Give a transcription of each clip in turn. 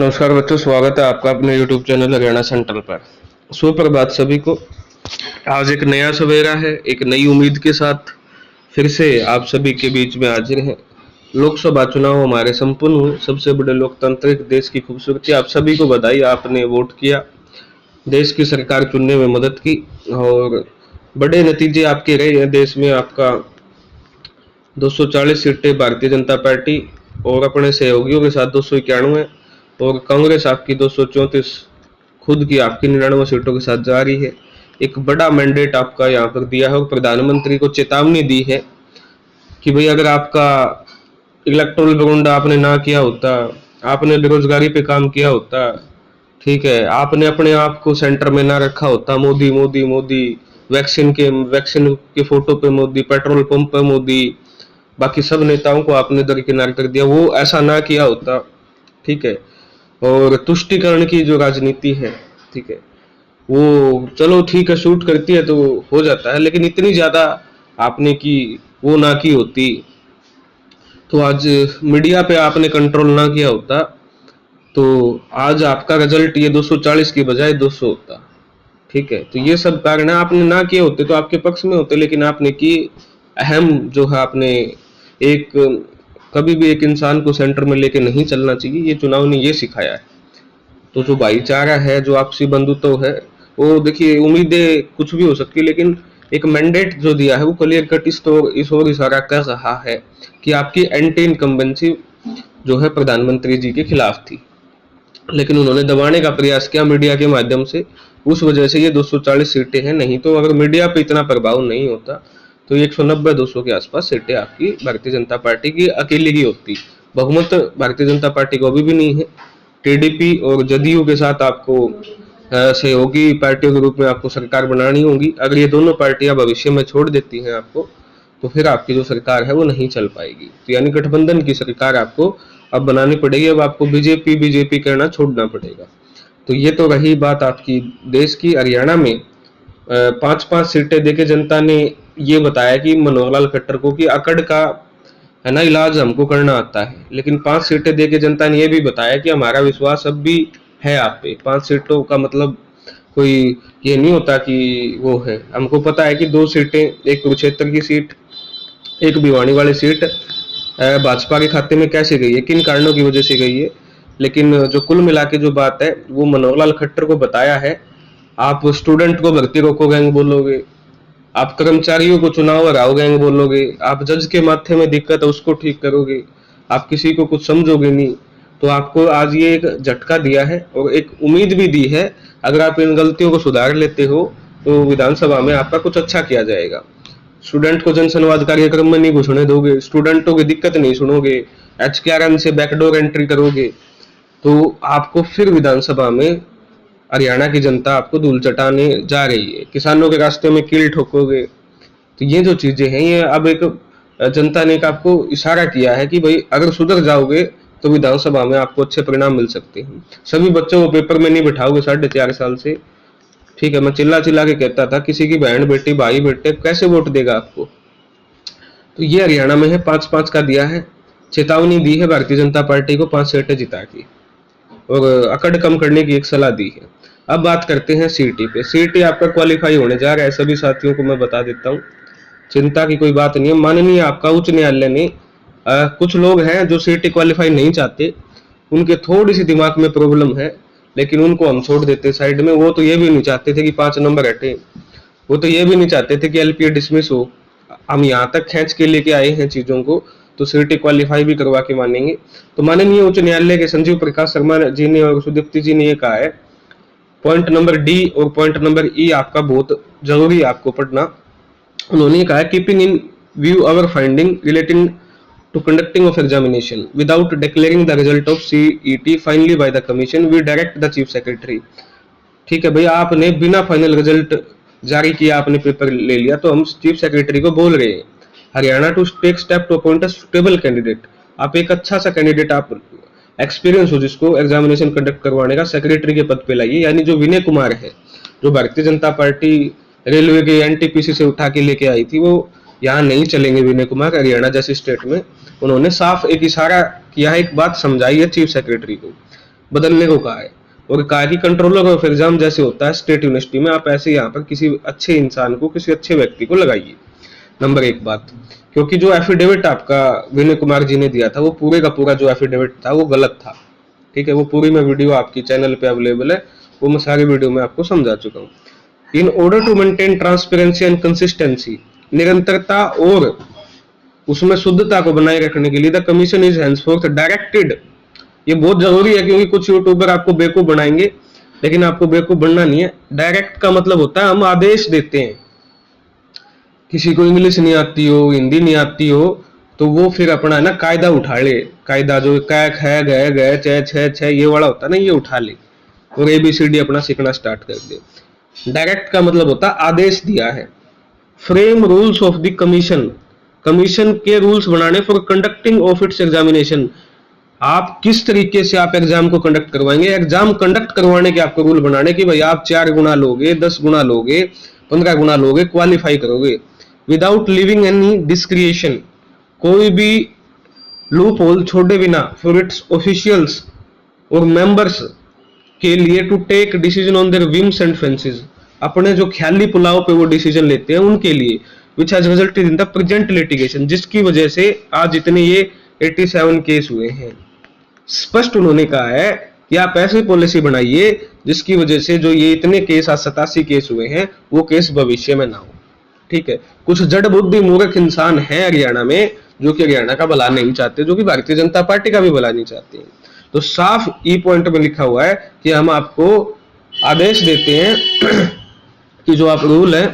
नमस्कार बच्चों, स्वागत है आपका अपने YouTube चैनल हरियाणा सेंट्रल पर। सुप्रभात सभी को। आज एक नया सवेरा है, एक नई उम्मीद के साथ फिर से आप सभी के बीच में हाजिर हैं। लोकसभा चुनाव हमारे संपन्न हुए, सबसे बड़े लोकतांत्रिक देश की खूबसूरती। आप सभी को बधाई, आपने वोट किया, देश की सरकार चुनने में मदद की और बड़े नतीजे आपके रहे हैं। देश में आपका 240 सीटें भारतीय जनता पार्टी और अपने सहयोगियों के साथ 291 और कांग्रेस आपकी 234 खुद की आपकी 99 सीटों के साथ जा रही है। एक बड़ा मैंडेट आपका यहाँ पर दिया है और प्रधानमंत्री को चेतावनी दी है कि भाई अगर आपका इलेक्टोरल बॉन्ड आपने ना किया होता, आपने बेरोजगारी पे काम किया होता, ठीक है, आपने अपने आप को सेंटर में ना रखा होता, मोदी मोदी मोदी, वैक्सीन के फोटो पे मोदी, पेट्रोल पंप पे मोदी, बाकी सब नेताओं को आपने दरकिनार कर दिया, वो ऐसा ना किया होता, ठीक है। और तुष्टिकरण की जो राजनीति है, ठीक है, वो चलो ठीक है, शूट करती है तो हो जाता है, लेकिन इतनी ज्यादा आपने की वो ना की होती तो आज मीडिया पे आपने कंट्रोल ना किया होता तो आज आपका रिजल्ट ये 240 की बजाय 200 होता, ठीक है। तो ये सब कारण है, आपने ना किए होते तो आपके पक्ष में होते, लेकिन आपने की। अहम जो है आपने एक कभी भी एक इंसान को सेंटर में लेके नहीं चलना चाहिए, ये चुनाव ने ये सिखाया है। तो जो भाईचारा है, जो आपसी बंधुत्व है, वो देखिए, उम्मीदें कुछ भी हो सकती है, लेकिन एक मैंडेट जो दिया है वो क्लियर कट इस ओर इशारा कर रहा है कि आपकी एंटी इनकम्बेंसी जो है प्रधानमंत्री जी के खिलाफ थी, लेकिन उन्होंने दबाने का प्रयास किया मीडिया के माध्यम से। उस वजह से ये 240 सीटें हैं। नहीं तो अगर मीडिया पे इतना प्रभाव नहीं होता तो 190-200 के आसपास सीटें आपकी भारतीय जनता पार्टी की अकेली की होती। बहुमत भारतीय जनता पार्टी को अभी भी नहीं है। टीडीपी और जदयू के साथ आपको सहयोगी पार्टियों के रूप में आपको सरकार बनानी होगी। अगर ये दोनों पार्टियां भविष्य में छोड़ देती हैं आपको, तो फिर आपकी जो सरकार है वो नहीं चल पाएगी। तो यानी गठबंधन की सरकार आपको अब बनानी पड़ेगी। अब आपको बीजेपी बीजेपी कहना छोड़ना पड़ेगा। तो ये तो रही बात आपकी देश की। हरियाणा में 5-5 सीटें देके जनता ने ये बताया कि मनोहर लाल खट्टर को कि अकड़ का है ना इलाज हमको करना आता है, लेकिन 5 सीटें देके जनता ने ये भी बताया कि हमारा विश्वास अब भी है आप पे। 5 सीटों का मतलब कोई ये नहीं होता कि वो है, हमको पता है कि 2 सीटें, एक कुरुक्षेत्र की सीट, एक भिवानी वाली सीट भाजपा के खाते में कैसे गई है, किन कारणों की वजह से गई है। लेकिन जो कुल मिला के जो बात है वो मनोहर लाल खट्टर को बताया है। आप स्टूडेंट को भर्ती रोको गैंग बोलोगे, आप कर्मचारियों को चुनाव हराओ गैंग बोलोगे, आप जज के माथे में दिक्कत है उसको ठीक करोगे, आप किसी को कुछ समझोगे नहीं। तो आपको आज ये एक झटका दिया है और एक उम्मीद भी दी है, अगर आप इन गलतियों को सुधार लेते हो तो विधानसभा में आपका कुछ अच्छा किया जाएगा। स्टूडेंट को जनसंवाद कार्यक्रम में नहीं घुसने दोगे, स्टूडेंटों की दिक्कत नहीं सुनोगे, HKRN से बैकडोर एंट्री करोगे, तो आपको फिर विधानसभा में हरियाणा की जनता आपको धूल चटाने जा रही है। किसानों के रास्ते में कील ठोकोगे। तो ये जो चीजें हैं, ये अब एक जनता ने एक आपको इशारा किया है कि भाई अगर सुधर जाओगे तो विधानसभा में आपको अच्छे परिणाम मिल सकते हैं। सभी बच्चों को पेपर में नहीं बिठाओगे 4.5 साल से, ठीक है। मैं चिल्ला चिल्ला के कहता था, किसी की बहन बेटी भाई बेटे कैसे वोट देगा आपको। तो ये हरियाणा में है, 5-5 का दिया है, चेतावनी दी है भारतीय जनता पार्टी को 5 सीटें जिता की और अकड़ कम करने की एक सलाह दी है। अब बात करते हैं सीटी पे। सीटी आपका क्वालिफाई होने जा रहा है, सभी साथियों को मैं बता देता हूँ, चिंता की कोई बात नहीं है। माननीय आपका उच्च न्यायालय ने कुछ लोग हैं जो सीटी क्वालिफाई नहीं चाहते, उनके थोड़ी सी दिमाग में प्रॉब्लम है, लेकिन उनको हम छोड़ देते साइड में। वो तो ये भी नहीं चाहते थे कि 5 नंबर हटे, वो तो ये भी नहीं चाहते थे कि एलपीए डिसमिस हो। हम यहाँ तक खींच के लेके आए हैं चीजों को, तो सीटी क्वालिफाई भी करवा के मानेंगे। तो माननीय उच्च न्यायालय के संजीव प्रकाश शर्मा जी ने और सुदीप्ति जी ने ये कहा है, पॉइंट नंबर डी और पॉइंट नंबर ई आपका बहुत जरूरी है आपको पढ़ना। उन्होंने कहा, keeping in view our finding relating to conducting of examination without declaring the result of CET finally by the commission, we direct the chief secretary। ठीक है भाई, आपने बिना फाइनल रिजल्ट जारी किया आपने पेपर ले लिया, तो हम चीफ सेक्रेटरी को बोल रहे हैं Haryana to take step to appoint a suitable candidate. आप एक अच्छा सा कैंडिडेट, आप एक्सपीरियंस हो जिसको एग्जामिनेशन कंडक्ट करवाने का, सेक्रेटरी के पद पे लाइए। यानी जो विनय कुमार है, जो भारतीय जनता पार्टी रेलवे के एनटीपीसी से उठा के लेके आई थी, वो यहाँ नहीं चलेंगे विनय कुमार हरियाणा जैसी स्टेट में। उन्होंने साफ एक इशारा किया है, एक बात समझाई है चीफ सेक्रेटरी को बदलने को कहा है, और कहा कि कंट्रोलर ऑफ एग्जाम जैसे होता है स्टेट यूनिवर्सिटी में, आप ऐसे यहाँ पर किसी अच्छे इंसान को, किसी अच्छे व्यक्ति को लगाइए। नंबर एक बात, क्योंकि जो एफिडेविट आपका विनय कुमार जी ने दिया था, वो पूरे का पूरा जो एफिडेविट था वो गलत था। ठीक है, वो पूरी मैं वीडियो आपकी चैनल पे अवेलेबल है, वो मैं सारी वीडियो में आपको समझा चुका हूँ। In order to maintain transparency and consistency, निरंतरता और उसमें शुद्धता को बनाए रखने के लिए the commission is henceforth directed, ये बहुत जरूरी है, क्योंकि कुछ यूट्यूबर आपको बेवकूफ बनाएंगे, लेकिन आपको बेवकूफ बनना नहीं है। डायरेक्ट का मतलब होता है हम आदेश देते हैं, किसी को इंग्लिश नहीं आती हो, हिंदी नहीं आती हो, तो वो फिर अपना है ना कायदा उठा ले, कायदा जो कै ख गए गए च छ छ ये वाला होता है ना, ये उठा ले और ABCD अपना सीखना स्टार्ट कर दे। डायरेक्ट का मतलब होता है आदेश दिया है। Frame rules of the commission, commission के रूल्स बनाने for conducting of its examination, आप किस तरीके से आप एग्जाम को कंडक्ट करवाएंगे, एग्जाम कंडक्ट करवाने के आपको रूल बनाने की, भाई आप 4 गुना लोगे, 10 गुना लोगे, 15 गुना लोगे, क्वालिफाई करोगे विदाउट लिविंग एनी डिस्क्रिएशन, कोई भी लूप होल छोड़े बिना, फॉर इट्स ऑफिशियल्स और मेंबर्स के लिए to take decision on their whims and fancies, अपने जो ख्याली पुलाव पे वो डिसीजन लेते हैं उनके लिए, which has resulted in the present litigation, जिसकी वजह से आज इतने ये 87 केस हुए हैं। स्पष्ट उन्होंने कहा है कि आप ऐसी पॉलिसी बनाइए जिसकी वजह से जो ये इतने केस, आज 87 केस हुए हैं, वो केस भविष्य में ना हो। ठीक है, कुछ जड़ बुद्धि मूर्ख इंसान है हरियाणा में जो कि हरियाणा का भला नहीं चाहते, जो कि भारतीय जनता पार्टी का भी भला नहीं चाहते हैं। तो साफ ई पॉइंट में लिखा हुआ है कि हम आपको आदेश देते हैं कि जो आप रूल है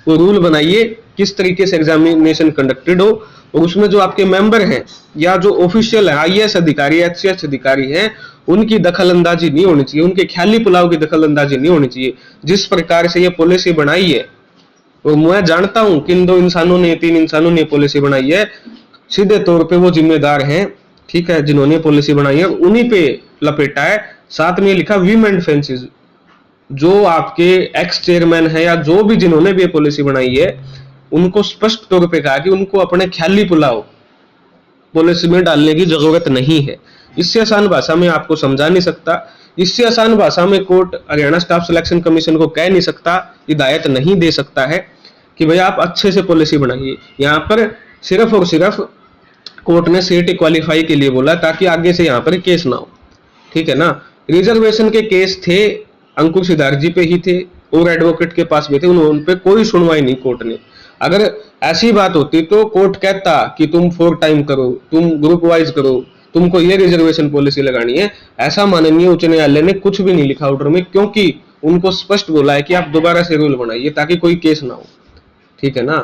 वो रूल बनाइए, किस तरीके से एग्जामिनेशन कंडक्टेड हो, और उसमें जो आपके मेंबर हैं या जो ऑफिशियल है, IAS अधिकारी, HCS अधिकारी हैं, उनकी दखल अंदाजी नहीं होनी चाहिए, उनके ख्याली पुलाव की दखल अंदाजी नहीं होनी चाहिए। जिस प्रकार से ये पॉलिसी बनाई है, और मैं जानता हूं किन 2 इंसानों ने, 3 इंसानों ने पॉलिसी बनाई है, सीधे तौर पे वो जिम्मेदार हैं, ठीक है, जिन्होंने पॉलिसी बनाई है उन्हीं पे लपेटा है। साथ में लिखा विम एंड फेंसेस, जो आपके एक्स चेयरमैन है या जो भी जिन्होंने भी ये पॉलिसी बनाई है, उनको स्पष्ट तौर पे कहा कि उनको अपने ख्याली पुलाव पॉलिसी में डालने की जरूरत नहीं है। इससे आसान भाषा में आपको समझा नहीं सकता, इससे आसान भाषा में court Haryana staff selection commission को कह नहीं सकता, हिदायत नहीं दे सकता है कि भाई आप अच्छे से पॉलिसी बनाइए। यहाँ पर सिर्फ और सिर्फ कोर्ट ने CET क्वालिफाई के लिए बोला ताकि आगे से यहाँ पर केस ना हो। ठीक है ना, रिजर्वेशन के केस थे, अंकुर सिद्धार्थ जी पे ही थे और एडवोकेट के पास भी थे, उन पे कोई सुनवाई नहीं कोर्ट ने। अगर ऐसी बात होती तो कोर्ट कहता कि तुम 4 टाइम करो, तुम ग्रुप वाइज करो, तुमको ये रिजर्वेशन पॉलिसी लगानी है। ऐसा माननीय उच्च न्यायालय ने कुछ भी नहीं लिखा ऑर्डर में, क्योंकि उनको स्पष्ट बोला है कि आप दोबारा से रूल बनाइए ताकि कोई केस ना हो। ठीक है ना,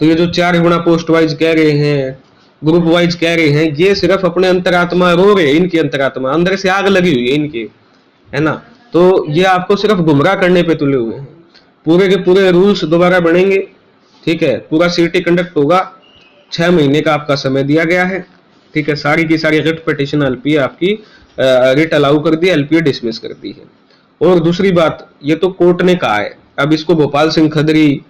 तो ये जो 4 गुना पोस्ट वाइज कह रहे हैं, ग्रुप वाइज कह रहे हैं, ये सिर्फ अपने अंतरात्मा रो रहे हैं, इनकी अंतरात्मा अंदर से आग लगी हुई है इनके, है ना। तो ये आपको सिर्फ गुमराह करने पे तुले हुए हैं। पूरे के पूरे रूल्स दोबारा बनेंगे, ठीक है, पूरा CET कंडक्ट होगा, 6 महीने का आपका समय दिया गया है। ठीक है, सारी की सारी रिट पिटीशन LPA आपकी रिट अलाउ कर दी, LPA डिसमिस कर दी है। और दूसरी बात, ये तो कोर्ट ने कहा है, अब इसको भोपाल सिंह खदरी,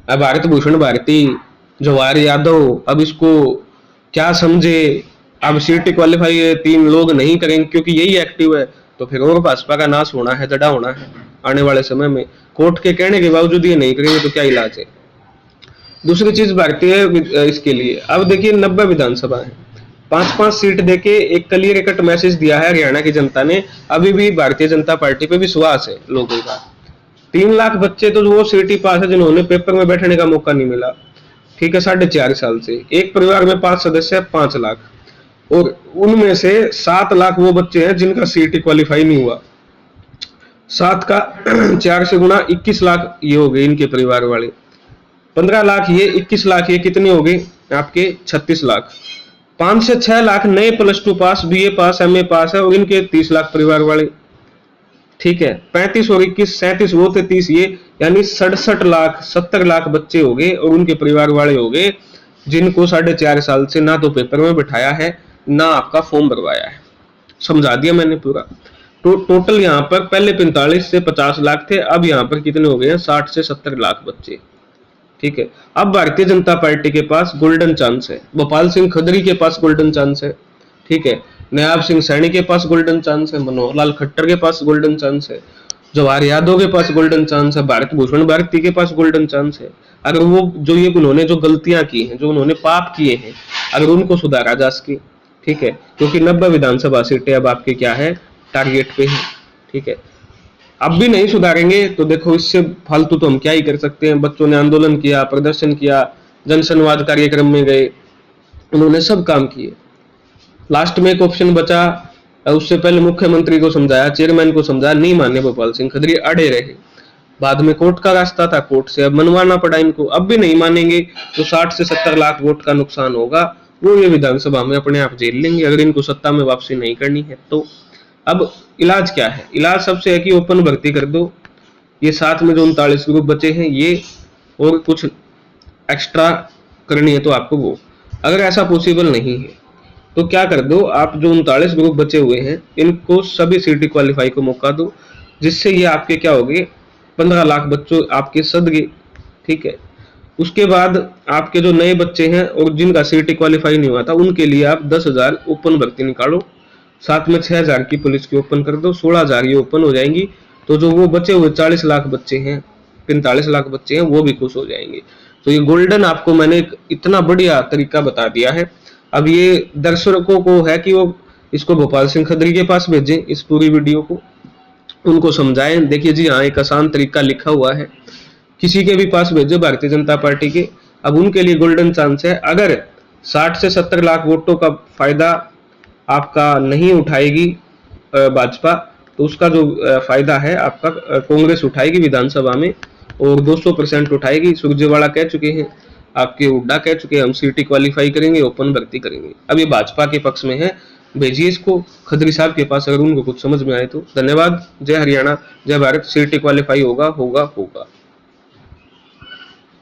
भारत भूषण भारती, जवाहर यादव, अब इसको क्या समझे, अब CET क्वालिफाई 3 लोग नहीं करेंगे क्योंकि यही एक्टिव है, तो फिर और भाजपा का नाश होना है, जड़ा होना है आने वाले समय में। कोर्ट के कहने के बावजूद ये नहीं करेंगे तो क्या इलाज है। दूसरी चीज भारतीय इसके लिए, अब देखिए 90 विधानसभा है, 5-5 सीट देके एक क्लियर कट मैसेज दिया है हरियाणा की जनता ने। अभी भी भारतीय जनता पार्टी पे विश्वास है लोगों का। 3 लाख बच्चे तो वो CET पास है जिन्होंने पेपर में बैठने का मौका नहीं मिला। ठीक है, 4.5 साल से एक परिवार में 5 सदस्य है, 5 लाख, और उनमें से 7 लाख वो बच्चे हैं जिनका CET क्वालिफाई नहीं हुआ। 7 का 4 से गुना 21 लाख ये हो गए इनके परिवार वाले, 15 लाख ये, 21 लाख ये, कितने हो गए आपके 36 लाख। 5 से 6 लाख नए +2 पास, BA पास, MA पास है, और इनके 30 लाख परिवार वाले। ठीक है, 35 और 21 37 वो थे, 30 ये, यानी 67 लाख 70 लाख बच्चे हो गए और उनके परिवार वाले हो गए जिनको 4.5 साल से ना तो पेपर में बैठाया है ना आपका फॉर्म भरवाया है। समझा दिया मैंने पूरा। तो टोटल यहाँ पर पहले 45 से 50 लाख थे, अब यहाँ पर कितने हो गए हैं, 60 से 70 लाख बच्चे। ठीक है, अब भारतीय जनता पार्टी के पास गोल्डन चांस है, भोपाल सिंह खदरी के पास गोल्डन चांस है। ठीक है, नयाब सिंह सैनी के पास गोल्डन चांस है, मनोहर लाल खट्टर के पास गोल्डन चांस है, जवाहर यादव के पास गोल्डन चांस है, भारत भूषण भारती के पास गोल्डन चांस है। अगर वो जो ये उन्होंने जो गलतियां की हैं, जो उन्होंने पाप किए हैं, अगर उनको सुधारा जा सके, ठीक है, क्योंकि 90 विधानसभा सीटें अब आपके क्या है, टारगेट पे है, ठीक है। अब भी नहीं सुधारेंगे तो देखो इससे फालतू तो हम क्या ही कर सकते हैं। बच्चों ने आंदोलन किया, प्रदर्शन किया, जन संवाद कार्यक्रम में गए, उन्होंने सब काम किए। लास्ट में एक ऑप्शन बचा, उससे पहले मुख्यमंत्री को समझाया, चेयरमैन को समझाया, नहीं माने भोपाल सिंह खदरी, अड़े रहे। बाद में कोर्ट का रास्ता था, कोर्ट से अब मनवाना पड़ा इनको। अब भी नहीं मानेंगे तो 60 से 70 लाख वोट का नुकसान होगा, वो ये विधानसभा में अपने आप झेल लेंगे अगर इनको सत्ता में वापसी नहीं करनी है तो। अब इलाज क्या है? इलाज सबसे है कि ओपन भर्ती कर दो, ये साथ में जो 39 ग्रुप बचे हैं ये, और कुछ एक्स्ट्रा करनी है तो आपको वो। अगर ऐसा पॉसिबल नहीं है तो क्या कर दो, आप जो 39 ग्रुप बचे हुए हैं इनको सभी सीटी क्वालिफाई को मौका दो, जिससे ये आपके क्या हो गए, 15 लाख बच्चों आपके सद गए, ठीक है। उसके बाद आपके जो नए बच्चे हैं और जिनका सीटी क्वालिफाई नहीं हुआ था उनके लिए आप 10,000 ओपन भर्ती निकालो, साथ में 6,000 की पुलिस की ओपन कर दो, 16,000 ये ओपन हो जाएंगी। तो जो वो बचे हुए 40 लाख बच्चे हैं, 45 लाख बच्चे हैं, वो भी खुश हो जाएंगे। तो ये गोल्डन आपको मैंने एक इतना बढ़िया तरीका बता दिया है। अब ये दर्शकों को है कि वो इसको भोपाल सिंह खदरी के पास भेजें, इस पूरी वीडियो को उनको समझाएं। देखिए जी हाँ, एक आसान तरीका लिखा हुआ है, किसी के भी पास भेजो भारतीय जनता पार्टी के। अब उनके लिए गोल्डन चांस है, अगर 60 से 70 लाख वोटों का फायदा आपका नहीं उठाएगी भाजपा, तो उसका जो फायदा है आपका कांग्रेस उठाएगी विधानसभा में, और 200% उठाएगी। सुरजेवाला कह चुके हैं, आपके हुड्डा कह चुके हैं, हम सीटी क्वालिफाई करेंगे, ओपन भर्ती करेंगे। अब ये भाजपा के पक्ष में है, भेजिए इसको खदरी साहब के पास अगर उनको कुछ समझ में आए तो। धन्यवाद। जय हरियाणा, जय भारत। सीटी क्वालिफाई होगा होगा होगा।